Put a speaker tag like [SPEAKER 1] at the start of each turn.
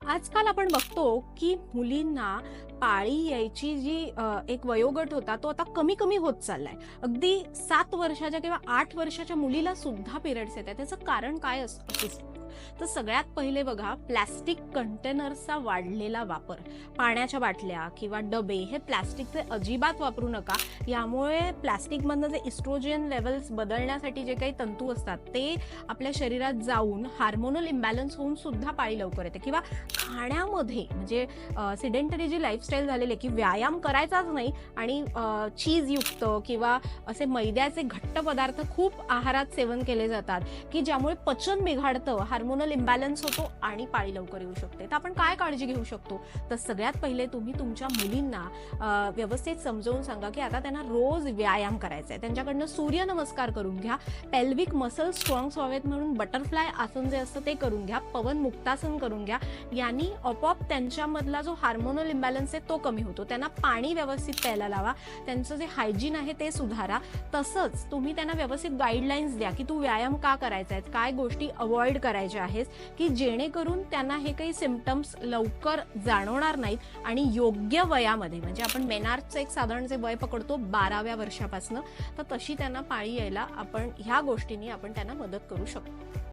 [SPEAKER 1] आजकाल आपण बघतो की मुलींना पाळी यायची जी एक वयोगट होता तो आता कमी कमी होत चाललाय. अगदी 7 वर्षाच्या किंवा 8 वर्षाच्या मुलीला सुद्धा पिरियड्स येतात. त्याचं कारण काय असू शकतं? तर सगळ्यात पहिले बघा, प्लॅस्टिक कंटेनर्सचा वाढलेला वापर. पाण्याच्या बाटल्या किंवा डबे हे प्लॅस्टिकचे अजिबात वापरू नका. यामुळे प्लॅस्टिकमधनं जे इस्ट्रोजन लेवल्स बदलण्यासाठी जे काही तंतू असतात ते आपल्या शरीरात जाऊन हार्मोनल इम्बॅलन्स होऊन सुद्धा पाळी लवकर येते. किंवा खाण्यामध्ये म्हणजे सिडेंटरी जी लाईफस्टाईल झालेली आहे की व्यायाम करायचाच नाही आणि चीजयुक्त किंवा असे मैद्याचे घट्ट पदार्थ खूप आहारात सेवन केले जातात की ज्यामुळे पचन बिघाडतं, हार्मोनल इम्बॅलन्स होतो आणि पाळी लवकर येऊ शकते. तर आपण काय काळजी घेऊ शकतो? तर सगळ्यात पहिले तुम्ही तुमच्या मुलींना व्यवस्थित समजावून सांगा की आता त्यांना रोज व्यायाम करायचा आहे. त्यांच्याकडनं सूर्यनमस्कार करून घ्या, पेल्विक मसल स्ट्रॉंग व्हावेत म्हणून बटरफ्लाय आसन जे असतं ते करून घ्या, पवन मुक्तासन करून घ्या. यांनी आपोआप त्यांच्यामधला जो हार्मोनल इम्बॅलन्स आहे तो कमी होतो. त्यांना पाणी व्यवस्थित प्यायला लावा, त्यांचं जे हायजीन आहे ते सुधारा. तसंच तुम्ही त्यांना व्यवस्थित गाईडलाईन्स द्या की तू व्यायाम का करायचा आहे, काय गोष्टी अवॉइड करायच्या आहेत, की जेणेकरून त्यांना हे काही सिम्पटम्स लवकर जाणवणार नाहीत आणि योग्य वयामध्ये, म्हणजे आपण मेनार्सचं एक साधारण जे वय पकडतो 12व्या वर्षापासून, तर तशी त्यांना पाळी यायला आपण ह्या गोष्टींनी आपण त्यांना मदत करू शकतो.